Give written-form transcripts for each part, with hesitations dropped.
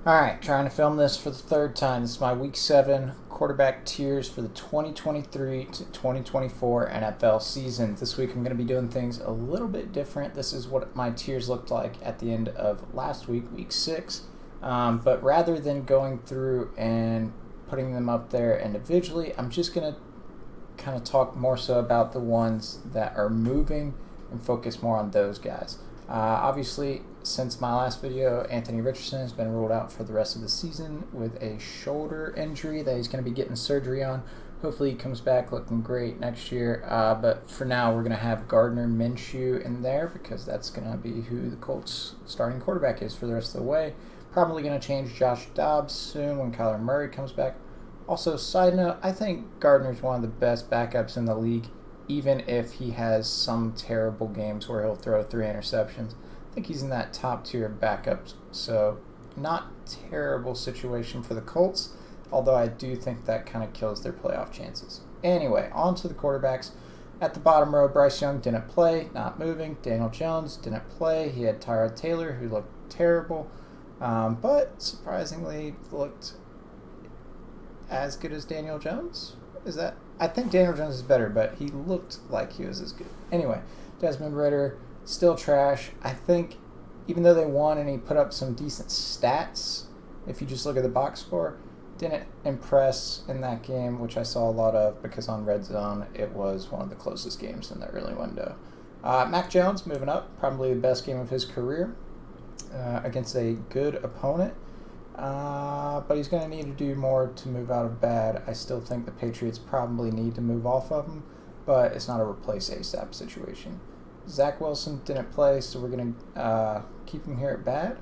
All right, trying to film this for the third time. This is my Week 7 quarterback tiers for the 2023 to 2024 NFL season. This week I'm going to be doing things a little bit different. This is what my tiers looked like at the end of last week, Week 6. But rather than going through and putting them up there individually, I'm just going to kind of talk more so about the ones that are moving and focus more on those guys. Obviously, since my last video, Anthony Richardson has been ruled out for the rest of the season with a shoulder injury that he's going to be getting surgery on. Hopefully he comes back looking great next year. But for now, we're going to have Gardner Minshew in there because that's going to be who the Colts starting quarterback is for the rest of the way. Probably going to change Josh Dobbs soon when Kyler Murray comes back. Also, side note, I think Gardner's one of the best backups in the league, even if he has some terrible games where he'll throw 3 interceptions. I think he's in that top tier of backups, so not terrible situation for the Colts, although I do think that kind of kills their playoff chances. Anyway, on to the quarterbacks. At the bottom row, Bryce Young didn't play, not moving. Daniel Jones didn't play. He had Tyrod Taylor, who looked terrible, but surprisingly looked as good as Daniel Jones. I think Daniel Jones is better, but he looked like he was as good. Anyway, Desmond Ridder, still trash. I think even though they won and he put up some decent stats, if you just look at the box score, didn't impress in that game, which I saw a lot of because on Red Zone it was one of the closest games in the early window. Mac Jones moving up, probably the best game of his career against a good opponent. But he's going to need to do more to move out of bad. I still think the Patriots probably need to move off of him, but it's not a replace ASAP situation. Zach Wilson didn't play, so we're going to keep him here at bad.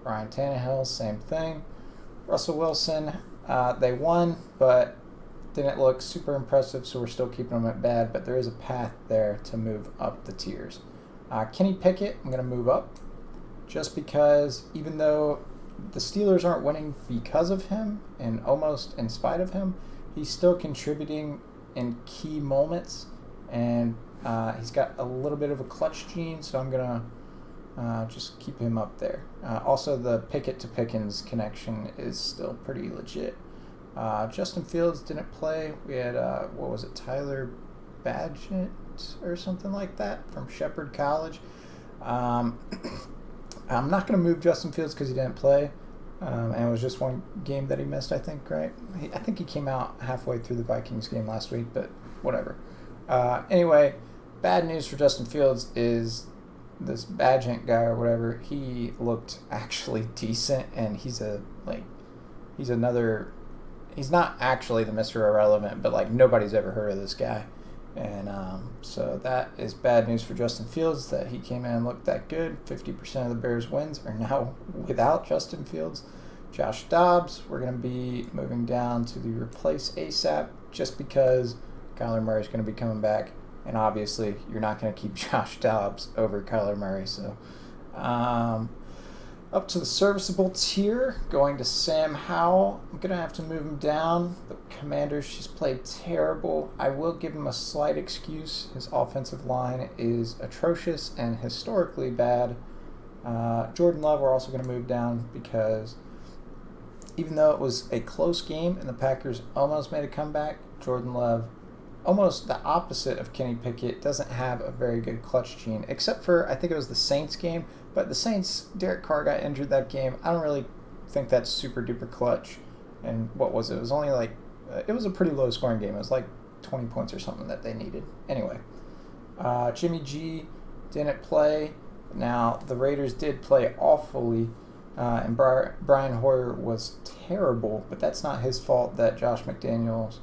Ryan Tannehill, same thing. Russell Wilson, they won, but didn't look super impressive, so we're still keeping him at bad, but there is a path there to move up the tiers. Kenny Pickett, I'm going to move up, just because even though the Steelers aren't winning because of him and almost in spite of him, he's still contributing in key moments, and he's got a little bit of a clutch gene, so I'm going to just keep him up there. Also, the Pickett to Pickens connection is still pretty legit. Justin Fields didn't play. We had, Tyler Badgett or something like that from Shepherd College. I'm not going to move Justin Fields because he didn't play, and it was just one game that he missed, I think, right? I think he came out halfway through the Vikings game last week, but whatever. Anyway, bad news for Justin Fields is this Badgett guy or whatever, he looked actually decent, and he's not actually the Mr. Irrelevant, but nobody's ever heard of this guy. And so that is bad news for Justin Fields that he came in and looked that good. 50% of the Bears' wins are now without Justin Fields. Josh Dobbs, we're going to be moving down to the replace ASAP just because Kyler Murray is going to be coming back. And obviously, you're not going to keep Josh Dobbs over Kyler Murray. So up to the serviceable tier, going to Sam Howell. I'm going to have to move him down. The Commanders just played terrible. I will give him a slight excuse. His offensive line is atrocious and historically bad. Jordan Love we're also going to move down because even though it was a close game and the Packers almost made a comeback, Jordan Love, almost the opposite of Kenny Pickett, doesn't have a very good clutch gene, except for I think it was the Saints game. But the Saints, Derek Carr got injured that game. I don't really think that's super duper clutch. And what was it? It was only it was a pretty low scoring game. It was 20 points or something that they needed. Anyway, Jimmy G didn't play. Now, the Raiders did play awfully, and Brian Hoyer was terrible, but that's not his fault that Josh McDaniels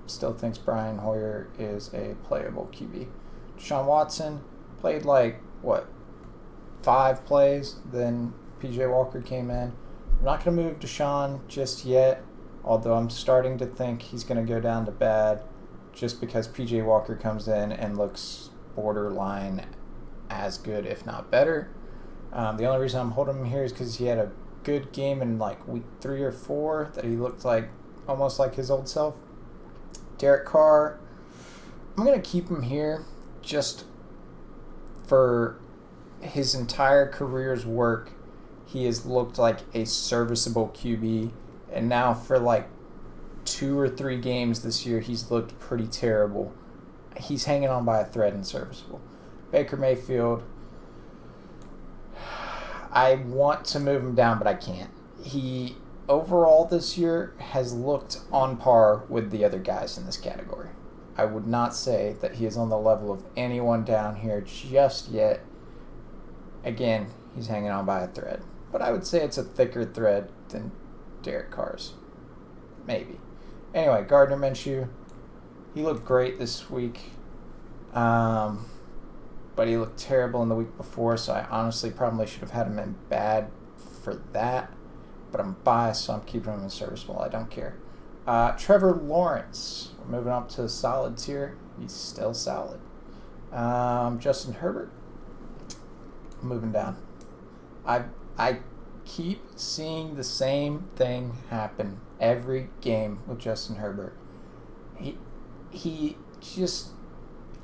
still thinks Brian Hoyer is a playable QB. Deshaun Watson played 5 plays, then P.J. Walker came in. I'm not going to move Deshaun just yet, although I'm starting to think he's going to go down to bad just because P.J. Walker comes in and looks borderline as good, if not better. The only reason I'm holding him here is because he had a good game in week 3 or 4 that he looked almost like his old self. Derek Carr, I'm going to keep him here just for his entire career's work he has looked like a serviceable QB. And now for like 2 or 3 games this year, he's looked pretty terrible. He's hanging on by a thread and serviceable. Baker Mayfield, I want to move him down, but I can't. He, overall this year, has looked on par with the other guys in this category. I would not say that he is on the level of anyone down here just yet. Again, he's hanging on by a thread. But I would say it's a thicker thread than Derek Carr's. Maybe. Anyway, Gardner Minshew, he looked great this week. But he looked terrible in the week before, so I honestly probably should have had him in bad for that. But I'm biased, so I'm keeping him in serviceable. I don't care. Trevor Lawrence, we're moving up to the solid tier. He's still solid. Justin Herbert, moving down. I keep seeing the same thing happen every game with Justin Herbert. He just,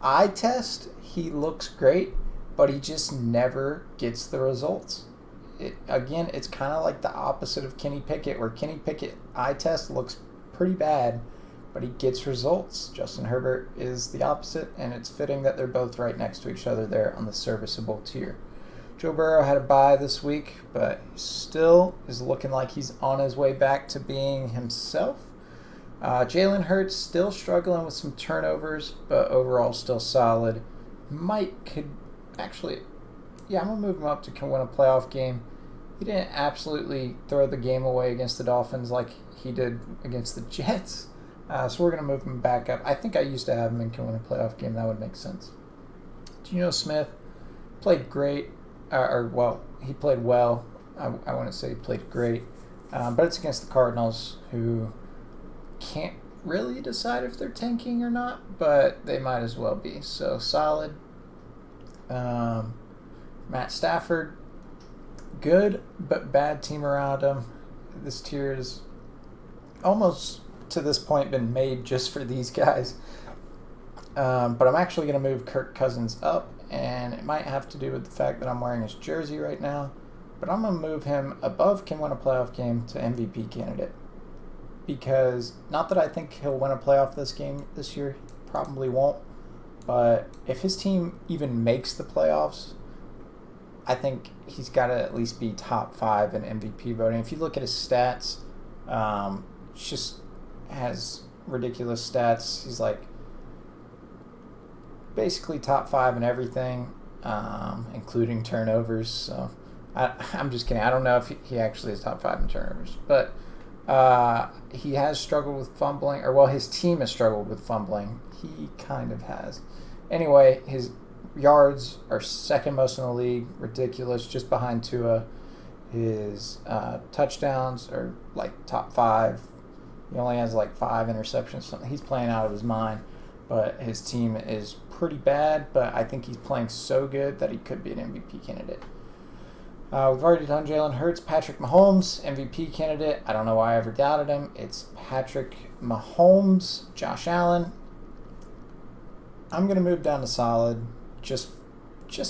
eye test, he looks great, but he just never gets the results. Again, it's kind of like the opposite of Kenny Pickett, where Kenny Pickett eye test looks pretty bad, but he gets results. Justin Herbert is the opposite, and it's fitting that they're both right next to each other there on the serviceable tier. Joe Burrow had a bye this week, but still is looking like he's on his way back to being himself. Jalen Hurts still struggling with some turnovers, but overall still solid. I'm going to move him up to can win a playoff game. He didn't absolutely throw the game away against the Dolphins like he did against the Jets. So we're going to move him back up. I think I used to have him in can win a playoff game. That would make sense. Geno Smith played great. He played well. I wouldn't say he played great. But it's against the Cardinals, who can't really decide if they're tanking or not, but they might as well be. So solid. Matt Stafford, good but bad team around him. This tier is almost to this point been made just for these guys. But I'm actually going to move Kirk Cousins up, and it might have to do with the fact that I'm wearing his jersey right now. But I'm going to move him above can win a playoff game to MVP candidate. Because, not that I think he'll win a playoff this year, probably won't. But if his team even makes the playoffs, I think he's got to at least be top 5 in MVP voting. If you look at his stats, just has ridiculous stats. He's like basically top 5 in everything, including turnovers. So I'm just kidding. I don't know if he actually is top 5 in turnovers, but he has struggled with fumbling, his team has struggled with fumbling. He kind of has. Anyway, his yards are second most in the league, ridiculous, just behind Tua. His touchdowns are like top 5. He only has like 5 interceptions. He's playing out of his mind, but his team is pretty bad, but I think he's playing so good that he could be an MVP candidate. We've already done Jalen Hurts. Patrick Mahomes, MVP candidate. I don't know why I ever doubted him. It's Patrick Mahomes. Josh Allen, I'm going to move down to solid just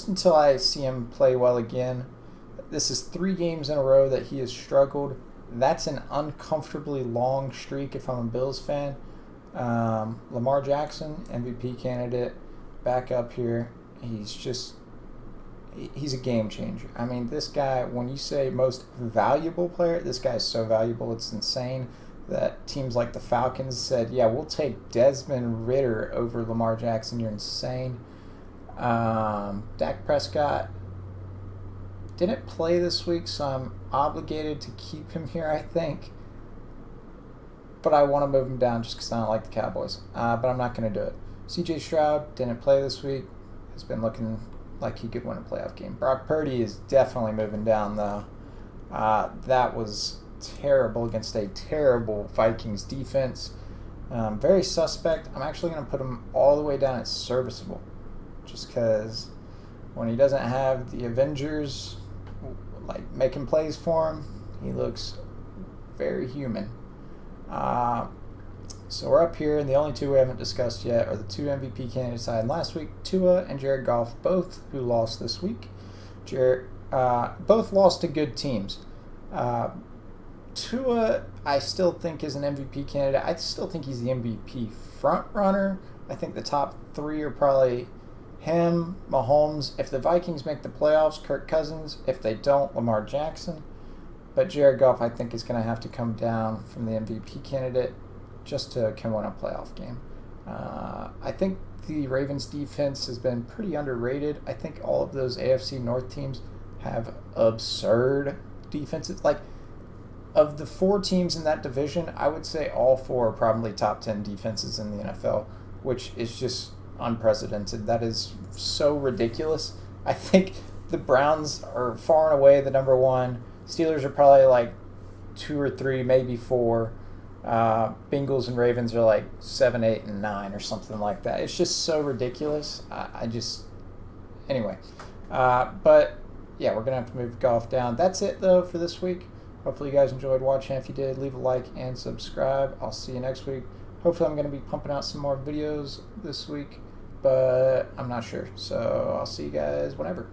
until I see him play well again. This is 3 games in a row that he has struggled. That's an uncomfortably long streak if I'm a Bills fan. Lamar Jackson, MVP candidate, back up here. He's a game changer. I mean, this guy, when you say most valuable player, this guy is so valuable, it's insane that teams like the Falcons said, yeah, we'll take Desmond Ridder over Lamar Jackson. You're insane. Dak Prescott didn't play this week, so I'm obligated to keep him here, I think. But I want to move him down just because I don't like the Cowboys. But I'm not going to do it. CJ Stroud didn't play this week. Has been looking like he could win a playoff game. Brock Purdy is definitely moving down, though. That was terrible against a terrible Vikings defense. Very suspect. I'm actually going to put him all the way down at serviceable, just because when he doesn't have the Avengers like making plays for him, he looks very human. So we're up here, and the only 2 we haven't discussed yet are the 2 MVP candidates I had last week, Tua and Jared Goff, both who lost this week. Both lost to good teams. Tua, I still think is an MVP candidate. I still think he's the MVP front runner. I think the top three are probably him, Mahomes. If the Vikings make the playoffs, Kirk Cousins. If they don't, Lamar Jackson. But Jared Goff, I think, is going to have to come down from the MVP candidate just to can win a playoff game. I think the Ravens defense has been pretty underrated. I think all of those AFC North teams have absurd defenses. Like, of the 4 teams in that division, I would say all 4 are probably top 10 defenses in the NFL, which is just unprecedented. That is so ridiculous. I think the Browns are far and away the number 1. Steelers are probably like 2 or 3, maybe 4. Bengals and Ravens are like 7, 8, and 9 or something like that. It's just so ridiculous. Anyway. But yeah, we're going to have to move Goff down. That's it, though, for this week. Hopefully you guys enjoyed watching. If you did, leave a like and subscribe. I'll see you next week. Hopefully I'm going to be pumping out some more videos this week, but I'm not sure. So I'll see you guys whenever.